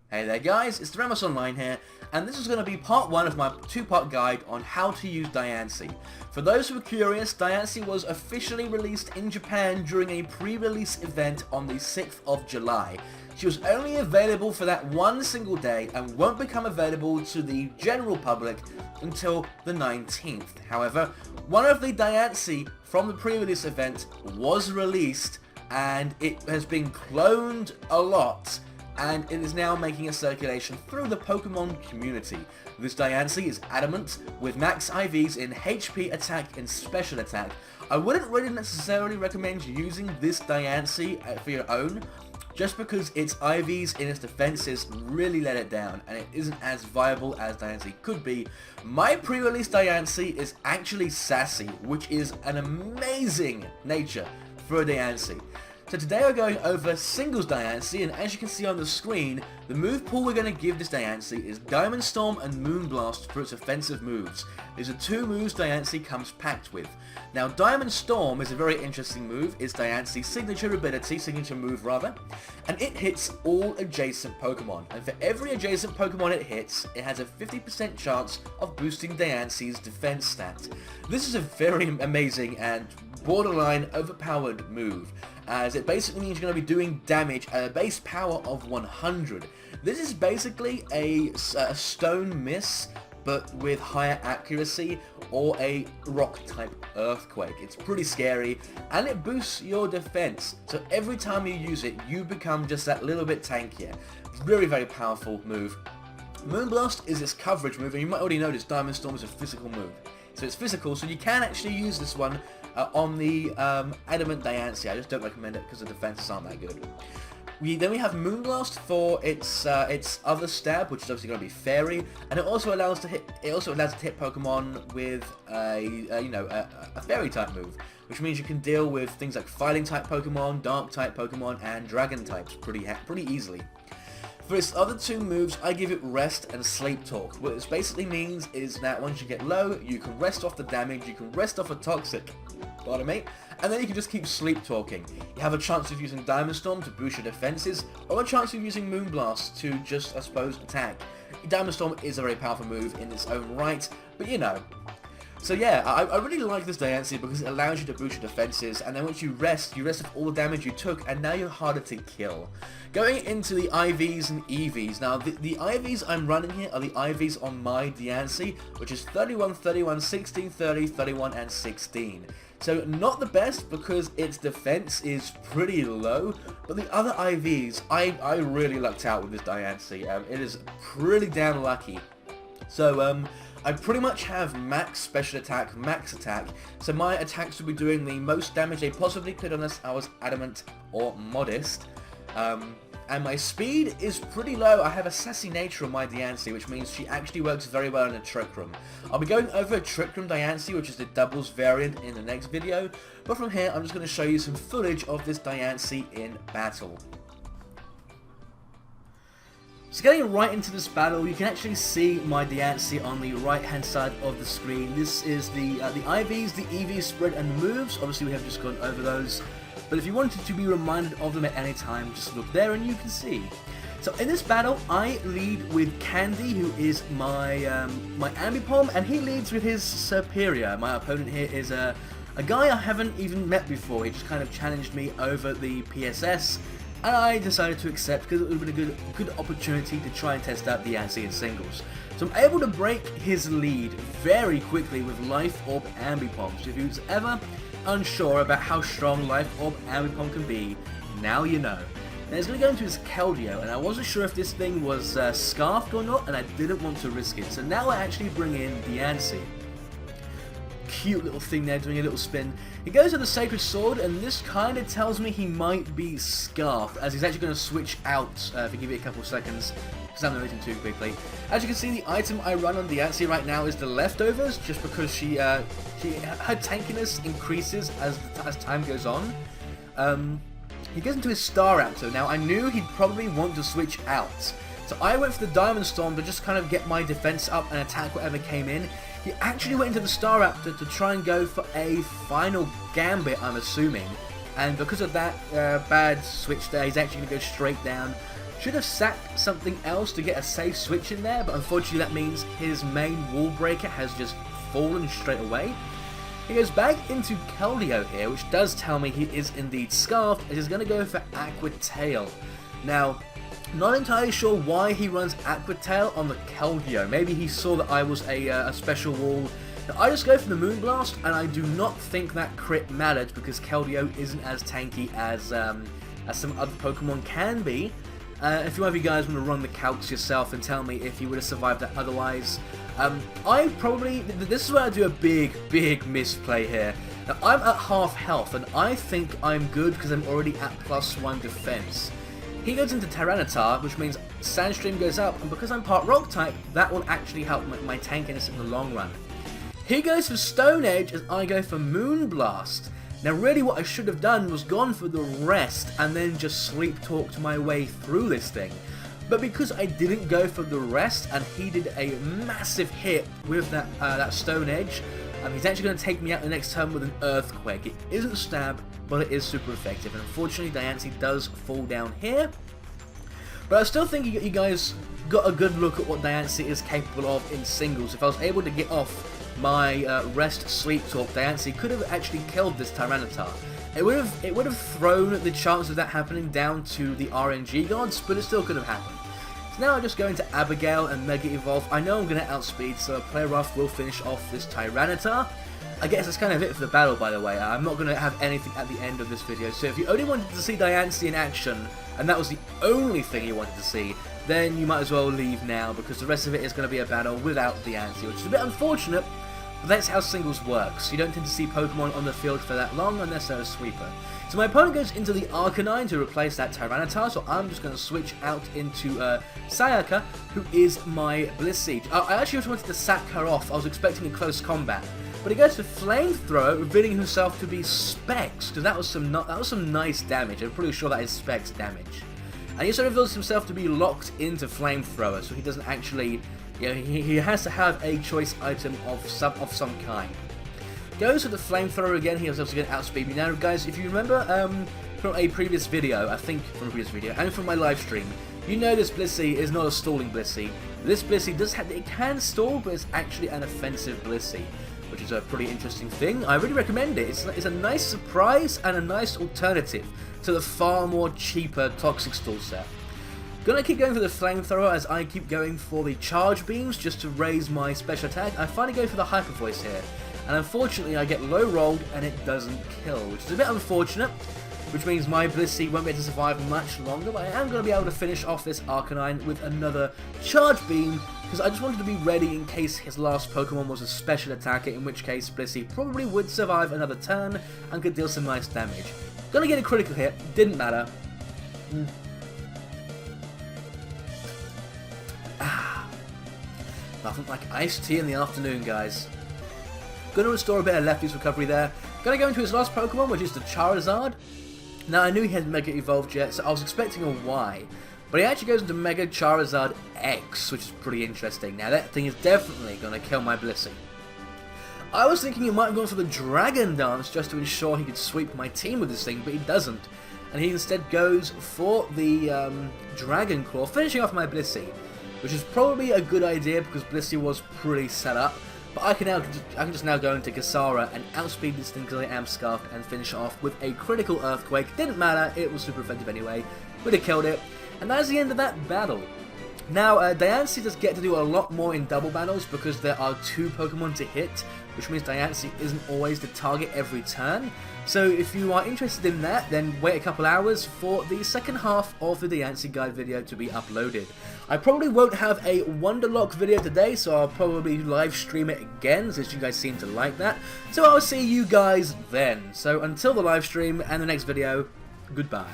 Hey there guys, it's TheRamosOnline here, and this is going to be part 1 of my 2-part guide on how to use Diancie. For those who are curious, Diancie was officially released in Japan during a pre-release event on the 6th of July. She was only available for that one single day and won't become available to the general public until the 19th. However, one of the Diancie from the pre-release event was released and it has been cloned a lot, and it is now making a circulation through the Pokémon community. This Diancie is adamant with max IVs in HP, attack, and special attack. I wouldn't really necessarily recommend using this Diancie for your own, just because its IVs in its defenses really let it down, and it isn't as viable as Diancie could be. My pre-release Diancie is actually sassy, which is an amazing nature for a Diancie. So today we're going over singles Diancie, and as you can see on the screen, the move pool we're going to give this Diancie is Diamond Storm and Moonblast for its offensive moves. These are two moves Diancie comes packed with. Now Diamond Storm is a very interesting move, it's Diancie's signature move rather, and it hits all adjacent Pokemon, and for every adjacent Pokemon it hits, it has a 50% chance of boosting Diancie's defense stat. This is a very amazing and borderline overpowered move, as it basically means you're going to be doing damage at a base power of 100. This is basically a stone miss, but with higher accuracy, or a rock type earthquake. It's pretty scary, and it boosts your defense, so every time you use it, you become just that little bit tankier. It's a very, very powerful move. Moonblast is its coverage move, and you might already notice Diamond Storm is a physical move. So it's physical, so you can actually use this one on the Adamant Diancie. I just don't recommend it because the defenses aren't that good. Then we have Moonblast for its other stab, which is obviously going to be Fairy, and it also allows to hit. It also allows it to hit Pokemon with a Fairy type move, which means you can deal with things like Fighting type Pokemon, Dark type Pokemon, and Dragon types pretty easily. For its other two moves, I give it Rest and Sleep Talk. What this basically means is that once you get low, you can rest off the damage, you can rest off a toxic, pardon me, and then you can just keep Sleep Talking. You have a chance of using Diamond Storm to boost your defenses, or a chance of using Moonblast to just, I suppose, attack. Diamond Storm is a very powerful move in its own right, but you know. So yeah, I really like this Diancie because it allows you to boost your defenses, and then once you rest off all the damage you took, and now you're harder to kill. Going into the IVs and EVs, now the IVs I'm running here are the IVs on my Diancie, which is 31, 31, 16, 30, 31, and 16. So not the best because its defense is pretty low, but the other IVs, I really lucked out with this Diancie. It is pretty damn lucky. So I pretty much have max special attack, max attack, so my attacks will be doing the most damage they possibly could unless I was adamant or modest. And my speed is pretty low. I have a sassy nature on my Diancie, which means she actually works very well in a Trick Room. I'll be going over a Trick Room Diancie, which is the doubles variant, in the next video, but from here I'm just going to show you some footage of this Diancie in battle. So getting right into this battle, you can actually see my Diancie on the right hand side of the screen. This is the IVs, the EV spread and moves. Obviously we have just gone over those, but if you wanted to be reminded of them at any time, just look there and you can see. So in this battle, I lead with Candy, who is my my Ambipom, and he leads with his Superior. My opponent here is a guy I haven't even met before. He just kind of challenged me over the PSS, and I decided to accept because it would have been a good opportunity to try and test out Diancie in singles. So I'm able to break his lead very quickly with Life Orb Ambipom. So if he was ever unsure about how strong Life Orb Ambipom can be, now you know. Now he's going to go into his Keldeo, and I wasn't sure if this thing was scarfed or not, and I didn't want to risk it. So now I actually bring in Diancie. Cute little thing there doing a little spin. He goes to the Sacred Sword, and this kind of tells me he might be scarfed, as he's actually going to switch out if you give it a couple of seconds, because I'm moving too quickly. As you can see, the item I run on Diancie right now is the Leftovers, just because her tankiness increases as time goes on. He goes into his Star Raptor. Now I knew he'd probably want to switch out, so I went for the Diamond Storm to just kind of get my defense up and attack whatever came in. He actually went into the Star Raptor to try and go for a final Gambit, I'm assuming, and because of that bad switch there, he's actually going to go straight down Should have sacked something else to get a safe switch in there, but unfortunately that means his main wall breaker has just fallen straight away. He goes back into Keldeo here, which does tell me he is indeed Scarfed, and he's going to go for Aqua Tail. Now, not entirely sure why he runs Aqua Tail on the Keldeo. Maybe he saw that I was a special wall. Now, I just go for the Moonblast, and I do not think that crit mattered because Keldeo isn't as tanky as some other Pokemon can be. If one of you guys want to run the calcs yourself and tell me if you would have survived that otherwise. I probably, this is where I do a big misplay here. Now, I'm at half health, and I think I'm good because I'm already at +1 defense. He goes into Tyranitar, which means Sandstream goes up, and because I'm part Rock type, that will actually help my tankiness in the long run. He goes for Stone Edge as I go for Moonblast. Now really what I should have done was gone for the rest and then just sleep talked my way through this thing. But because I didn't go for the rest and he did a massive hit with that Stone Edge, he's actually going to take me out the next turn with an Earthquake. It isn't stab, but it is super effective. And unfortunately Diancie does fall down here. But I still think you guys got a good look at what Diancie is capable of in singles. If I was able to get off my rest sleep talk, Diancie could have actually killed this Tyranitar. It would have thrown the chance of that happening down to the RNG gods, but it still could have happened. So now I just go into Abigail and Mega Evolve. I know I'm going to outspeed, so Play Rough will finish off this Tyranitar. I guess that's kind of it for the battle, by the way. I'm not going to have anything at the end of this video, so if you only wanted to see Diancie in action, and that was the only thing you wanted to see, then you might as well leave now, because the rest of it is going to be a battle without Diancie, which is a bit unfortunate. But that's how singles works. You don't tend to see Pokemon on the field for that long unless they're a sweeper. So my opponent goes into the Arcanine to replace that Tyranitar, so I'm just going to switch out into Sayaka, who is my Blissey. I actually just wanted to sack her off. I was expecting a close combat. But he goes for Flamethrower, revealing himself to be Specs, because that was some nice damage. I'm pretty sure that is Specs damage. And he also reveals himself to be locked into Flamethrower, so he doesn't actually... You know, he has to have a choice item of some kind. Goes with the Flamethrower again. He was also going to outspeed me. Now, guys, if you remember from a previous video, I think from a previous video, and from my live stream, you know this Blissey is not a stalling Blissey. This Blissey it can stall, but it's actually an offensive Blissey, which is a pretty interesting thing. I really recommend it. It's a nice surprise and a nice alternative to the far more cheaper Toxic Stall set. Gonna keep going for the Flamethrower as I keep going for the Charge Beams just to raise my special attack. I finally go for the Hyper Voice here, and unfortunately I get low rolled and it doesn't kill, which is a bit unfortunate, which means my Blissey won't be able to survive much longer, but I am going to be able to finish off this Arcanine with another Charge Beam, because I just wanted to be ready in case his last Pokemon was a special attacker, in which case Blissey probably would survive another turn and could deal some nice damage. Gonna get a critical hit, didn't matter. Nothing like iced tea in the afternoon, guys. Gonna restore a bit of Lefty's recovery there. Gonna go into his last Pokemon, which is the Charizard. Now, I knew he hadn't Mega Evolved yet, so I was expecting a Y. But he actually goes into Mega Charizard X, which is pretty interesting. Now, that thing is definitely gonna kill my Blissey. I was thinking he might have gone for the Dragon Dance just to ensure he could sweep my team with this thing, but he doesn't. And he instead goes for the Dragon Claw, finishing off my Blissey, which is probably a good idea because Blissey was pretty set up. But I can just now go into Gasara and outspeed this thing because I am Scarfed and finish it off with a critical Earthquake. Didn't matter, it was super effective anyway. Would have killed it. And that's the end of that battle. Now, Diancie does get to do a lot more in double battles because there are 2 Pokemon to hit, which means Diancie isn't always the target every turn. So if you are interested in that, then wait a couple hours for the second half of the Diancie guide video to be uploaded. I probably won't have a Wonderlock video today, so I'll probably live stream it again, since you guys seem to like that. So I'll see you guys then. So until the live stream and the next video, goodbye.